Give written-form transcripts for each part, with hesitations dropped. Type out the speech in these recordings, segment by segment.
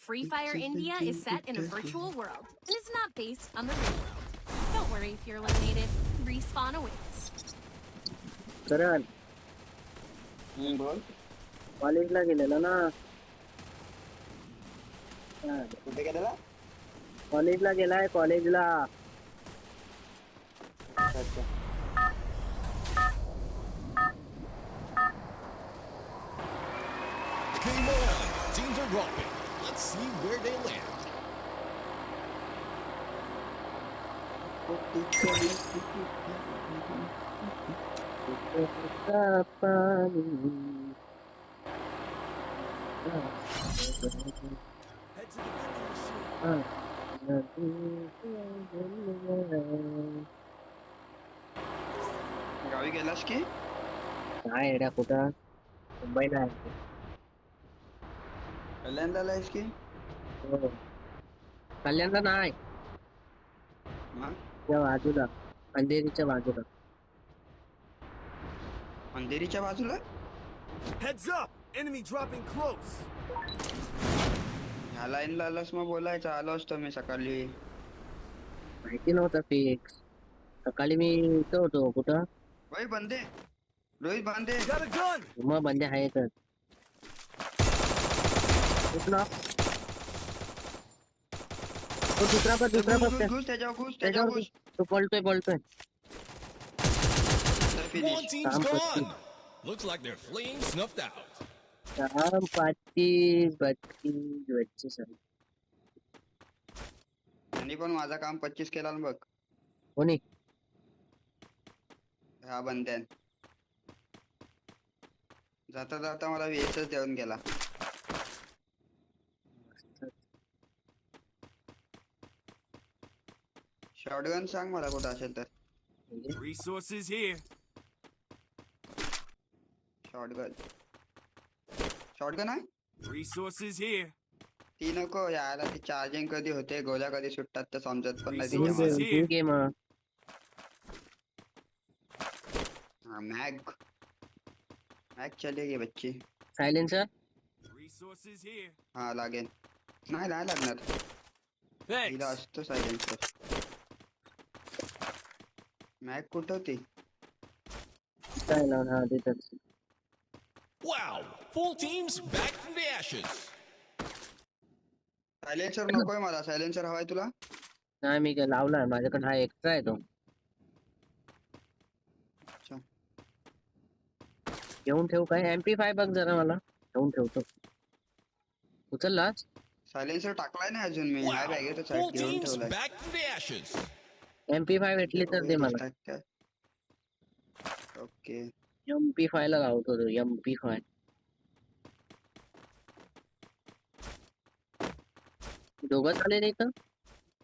Free Fire India is set in a virtual world and is not based on the real world. Don't worry if you're eliminated. Respawn awaits. करण बोल कॉलेजला गेलेला ना कुठे गेलेला कॉलेजला गेलाय कॉलेजला अच्छा Game on! Teams are rocking. Let's see where they land. Head to the vending machine. गावी गेलास की काय एड्या कुठं मुंबईला आहे कल्याणला आहेस की हो. कल्याणला नाही मग त्या बाजूला अंधेरीच्या बाजूला अंधेरीच्या बाजूला Heads up! Enemy dropping close. ह्या लाईनला आलास मग बोलायचं आलो असतो मी सकाळी माहिती नव्हतं फिक्स सकाळी मी इथं होतो कुठं ओय बंदे रोहित बांधे Got a gun! मग बंदे आहेतच कुठला तो दुसरा पण घुस त्याच्यावर घुस त्याच्यावर घुस तो पळतोय One finish team's Sam gone. Looks like their flame snuffed out. काम 35 32 25 आणि पण माझा काम 25 केला ना बघ कोणी ह्या बंद्यान जाता जाता मला वेचच देऊन गेला शॉटगन सांग मला कुठं असेल तर Resources here. शॉटगन आहे Resources here. ती नको यायला ती चार्जिंग कधी होते गोळ्या कधी सुटतात तर समजत पण नाही Resources तिच्यामध्ये. here. ठीक आहे मग हाँ मैग मैग चलेगी बच्ची सायलेन्सर Resources here. हाँ लागेल नाही नाही लागणार हिला Thanks. असतो सायलेन्सर मॅग कुठं होती काय लावून हा देतच Wow! Full teams back from the ashes. Silencer नकोय मला सायलेन्सर हवाय तुला नाही मी काय लावलाय माझ्याकडे हा एक्स्ट्रा आहे तो अच्छा घेऊन ठेवू काय MP5 बघ जरा मला घेऊन ठेवतो उचललाच सायलेन्सर टाकलाय ना अजून मी ह्या Wow! बॅगेतच Full घेऊन teams ठेवलाय back from the ashes. MP5 भेटली तर दे मला ओके MP5 ला लावतो तो MP5 दोघं आले इथं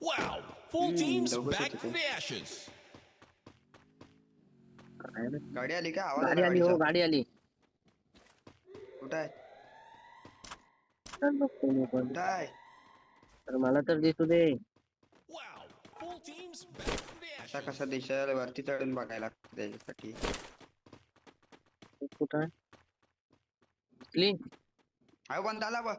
Wow! Full teams double back shot from the ashes. काय रे? गाडी आली का आवाज गाडी आला आली हो गाडीचा गाडी आली कुठं आहे चल बघतो मी पण कुठं आहे तर मला तर दिसू दे Wow! Full teams back from the असा ashes. कसा दिसेल वरती चढून बघायला लागतं त्याच्यासाठी कुठं आहे दिसली हा बंद आला बघ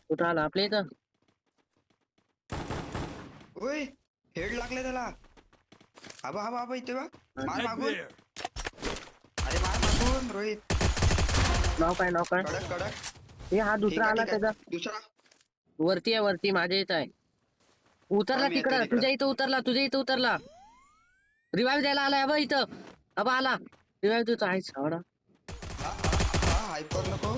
कुठं आला आपल्या इथं ओय हेड लागले त्याला आबा आबा आबा इथे बघ मार Head मागून there. अरे मार मागून रोहित नाव काय कडक कडक हे हा ठीक दुसरा आहे आला ठीक आहे त्याचा दुसरा वरती आहे वरती माझ्या इथं आहे उतरला मी येतो तिकडं तिकडं. तुझ्या इथं उतरला रिवाइव द्यायला आलाय अबा इथं अबा आला रिवाइव तुझा आहे सावडा हा हायपर नको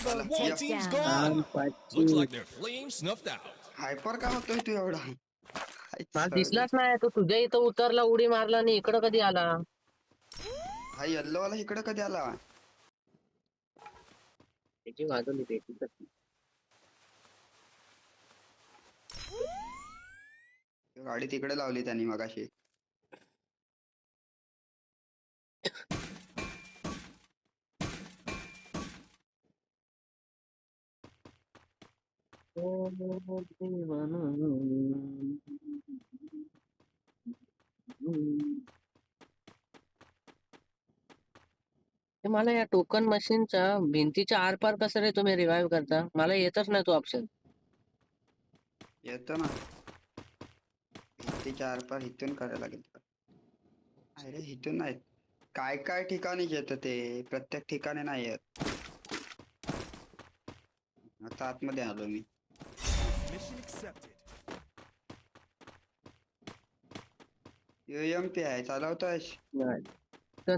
Double One team's takedown. gone. Looks like their flame snuffed out. Hyper का होतोय तू एवढा मला दिसलाच नाही तो तुझ्या इथं उतरला उडी मारला आणि इकडं कधी आला हा येल्लो वाला इकडे कधी आला त्याची वाजवली त्याची गाडी तिकडे लावली त्यांनी मगाशी ते मला या टोकन मशीनच्या भिंतीच्या आरपार कसं रे तुम्ही रिवाइव्ह करता? मला येतच नाही तो ऑप्शन. येतो ना. भिंतीच्या आरपार इथून करायला लागेल. अरे इथून नाही. काय काय ठिकाणीच येतं ते. प्रत्येक ठिकाणी नाही येत. आता आतमध्ये आलो मी. Mission accepted. UMP आहे चालवतोयस. नाही. चल,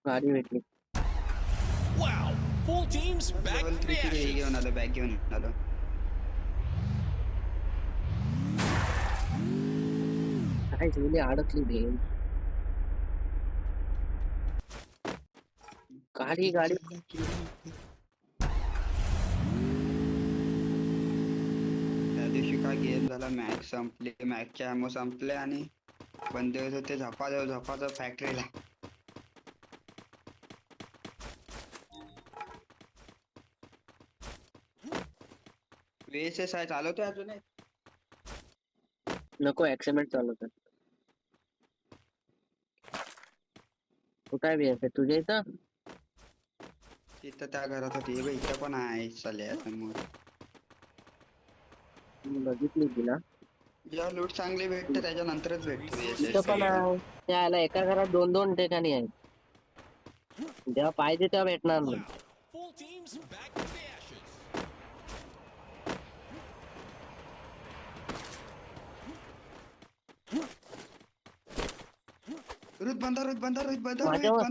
गाडी भेटली. Wow! Full teams back level from 3 the ची हे घेऊन ashes. आलो, बॅग घेऊन आलो. काय झाली अडकली भेल. गाडी गाडी त्या दिवशी काय गेम झाला, मॅच संपली, मॅचचे अॅमो संपले आणि बंदे होते झपाझप फॅक्टरीला. VSS आहे चालवतोय अजून. नको ऍक्सिडेंट चालवतात. कुठं आहे VSS? तुझ्या इथं? तिथं त्या घरात होती. हे बघ, इथं पण आहे चालल्या समोर. मी बघितली तिला. जेव्हा लूट चांगली भेटते त्याच्यानंतरच भेटते इथं VSS. पण आहे. त्याला एका घरात दोन दोन ठिकाणी आहे. जेव्हा पाहिजे तेव्हा भेटणार Wow! नाही. Full teams back from the ashes. Rohit बंदा माझ्यावर.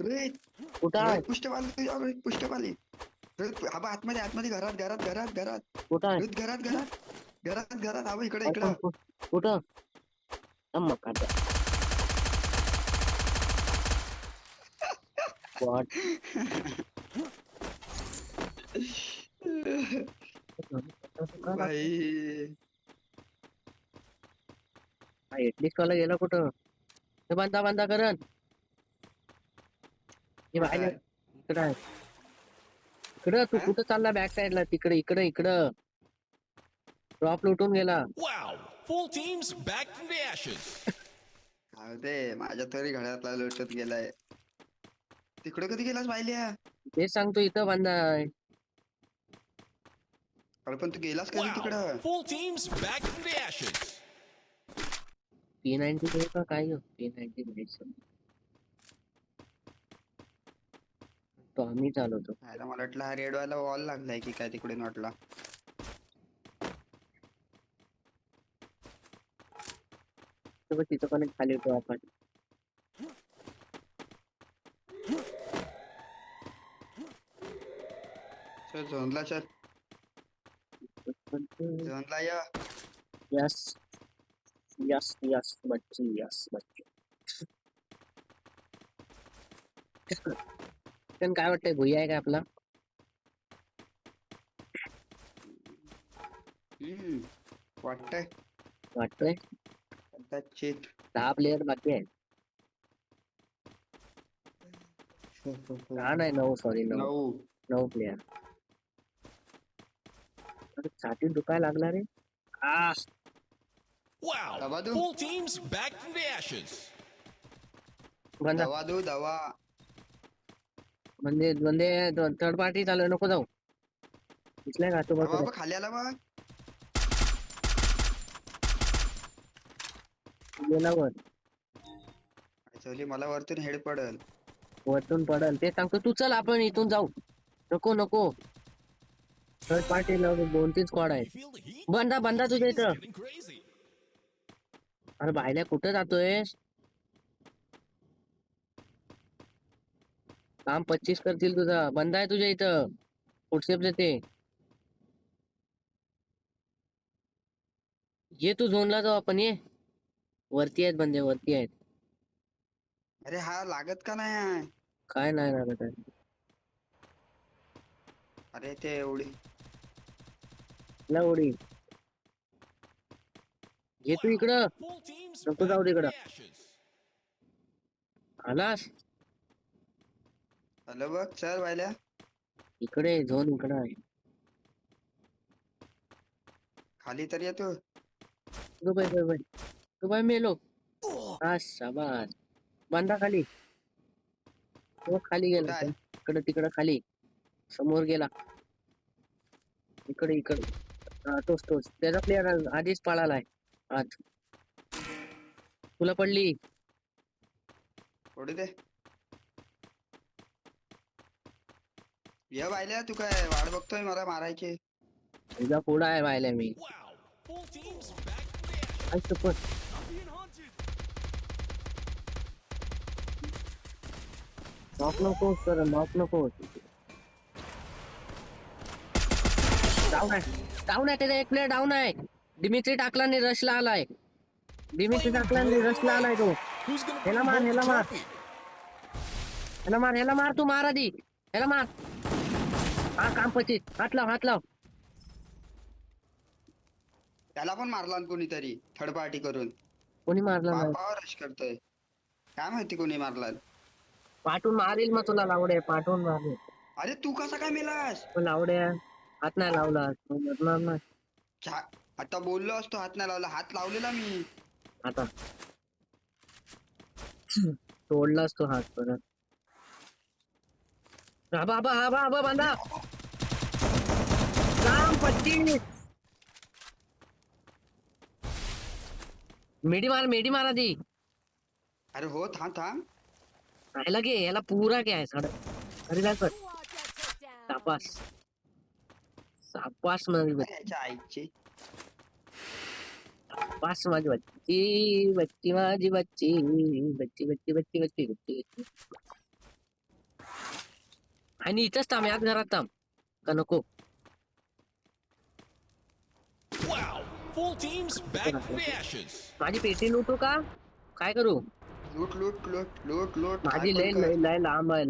रोहित कुठं आहे? पुष्टपाली रोहित हा बघ, आतमध्ये घरात कुठं आहे? रोहित घरात हा बघ, इकडं कुठं? मग काय What? भाई. एटलीस्ट कॉल गेला कुठं? हे बांधा करण. हे बाहेर काय? इकडं आहे. इकडं तू हा? कुठं चालला? बॅक साईडला इकडं ड्रॉप लुटून गेला. Wow! Full teams back from the ashes. हा ते माझ्या तरी घरातला लुटत गेलाय. तिकडे कधी गेलास पाहिल्या? तेच सांगतो इथं बांधा आहे. अरे पण तू गेलास कधी Wow! तिकडं? Full teams back from the ashes. P90 घेऊ का काय घेऊ? P90 घ्यायचं. तो आम्ही चालवतो. मला वाटलं हा रेड वाला वॉल लागलाय की काय तिकडून वाटला. तिथं पण एक खाली होतो आपण. चल झोनला चल. झोनला या. यस बच्ची. पण काय वाटतंय, भुया आहे का आपला? वाटतंय वाटतोय. कदाचित. 10 प्लेयर बाकी आहे. 10 नाही 9 सॉरी 9 प्लेयर. छाती दुखायला लागला रे. Wow! Tabadu. Full teams back from the ashes. बंदा दवा म्हणजे थर्ड पार्टी चालू नको जाऊ. दिसलाय का? तो बाबा खाली आला बघ. गेला वर. ऍक्च्युअली मला वरतून हेड पडल. वरतून पडल ते सांगतो. तू चल आपण इथून जाऊ. नको थर्ड पार्टी 2-3 स्क्वॉड You आहेत. feel the heat? बंदा तुझ्या It's इथं. getting crazy. अरे बायल्या कुठं जातोय? काम 25 करतील तुझा. बंदा आहे तुझ्या इथं. फुटस्टेप येते. ये तू झोनला जाऊ आपण. ये वरती आहेत बंदे, वरती आहेत. अरे हा लागत का नाही? काय नाही लागत आहे. अरे ते एवढी ला उडी. ये तू इकडं. Full teams नको back जाऊ from तिकडं. the ashes. आलास हॅलो बघ चल व्हायला. इकडे झोन इकडं आहे. खाली तर येतो. तू बाय मेलो. शाबास. बंदा खाली. तो खाली गेला कुठं आहे? इकडे तिकडे खाली समोर गेला इकडे इकडे हा तोच त्याचा प्लेअर आधीच पळालाय आज तुला पडली पडू दे. ये बायल्या तू काय वाट बघतोय मला मारायची. तुझा पुढा आहे पाहिलं मी Wow. Full teams back to the action. आई शपथ. I'm being hunted. नॉक नको कर नॉक नको डाऊन आहे त्याचा एक प्लेअर डाऊन आहे डिमित्री टाकला आणि रशला आलाय डिमित्री टाकला आणि रशला आलाय तो Who's gonna Hela bring man, home the hela man. trophy? ह्याला मार तू मार आधी ह्याला मार हा काम पचित हात लाव त्याला पण मारला ना कोणीतरी थर्ड पार्टी करून. कोणी मारला नाही पावर रश करतोय. काय माहिती कोणी मारला. पाठवून मारील मग तुला लावडे पाठवून मारेल अरे तू कसा काय मेलास. लावडे हात नाही लावला तो मरणार नाही आता बोललो असतो हात नाही लावला. हात लावलेला मी. आता तोडलाच तो हात परत हा बांधा काम पच्चीस मेडी मार आधी अरे हो थांब. राहिला घे याला पुरा घे साडा अरे काय कर सापास माझी अरे याच्या आईची. सापास माझी बच्ची माझी बच्ची आणि इथंच थांब याच घरात थांब का नको Wow. Full teams back to the ashes. माझी पेटी लुटू का काय करू लूट. माझी काय पण कर. लय लांब आहे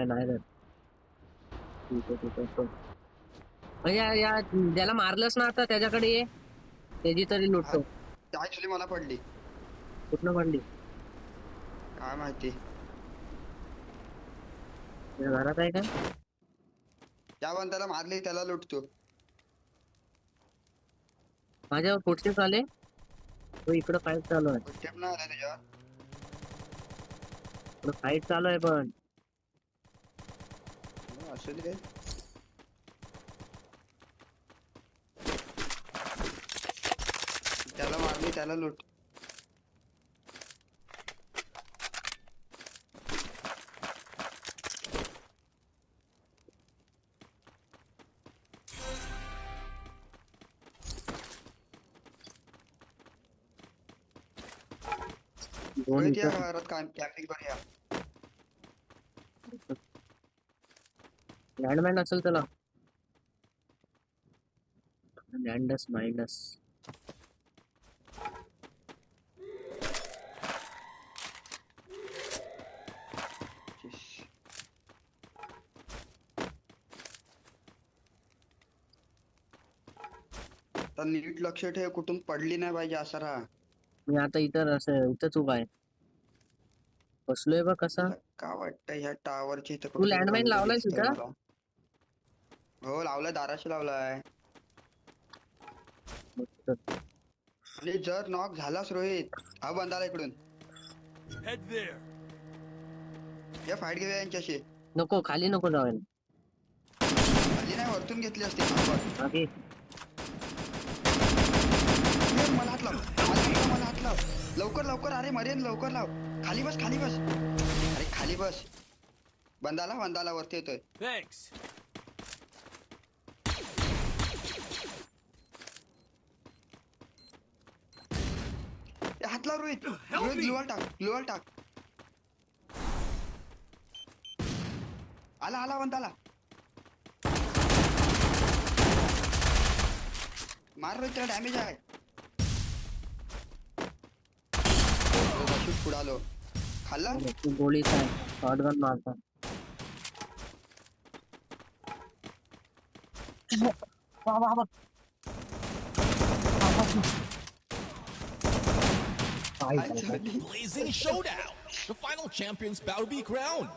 नाही रे. ठीक आहे. म्हणजे या ज्याला मारलंस ना आता त्याच्याकडे ये त्याची तरी लुटतो ऍक्च्युली मला पडली. कुठनं पडली काय माहिती. तुझ्या घरात आहे का त्या बंदाला मारली त्याला लुटतो. माझ्यावर पुढचे आले तो इकडं फाईट चालू आहे टेप नाही आला तुझ्यावर. इकडं फाईट चालू आहे पण असू दे. त्याला मारली त्याला लुट. दोन या इथं घरात कॅम्पिंग करूया. लँडमॅन असेल त्याला लँडस मायनस तर नीट लक्ष ठेव कुठून पडली नाही पाहिजे असं राहा. मी आता इथंच उभा आहे बसलोय बघ कसा का वाटतं ह्या टावरची इथं तू कुठेतरी landmine बंद लावलाय दिसतंय तिथं? मला. हो लावलाय दाराशी लावलाय. आणि जर नॉक झालास रोहित हा बंदाला इकडून Head there. या फाईट घेऊया यांच्याशी. नको खाली नको जायला खाली नाही वरतून घेतली असते आपण. बाकी ये, मला हात लाव मला हात लाव लवकर अरे मरेन लवकर लाव. खाली बस अरे खाली बस. बंदाला वरती येतोय. Thanks. ए, हात लाव रोहित ग्लुअल टाक. आला बंदाला मार रोहित त्याला डॅमेज आहे. पुढे आलो खाल्ला. तू गोळीच आहे शॉटगन मारता काय झाली? Blazing showdown. The final champions bout to be crowned.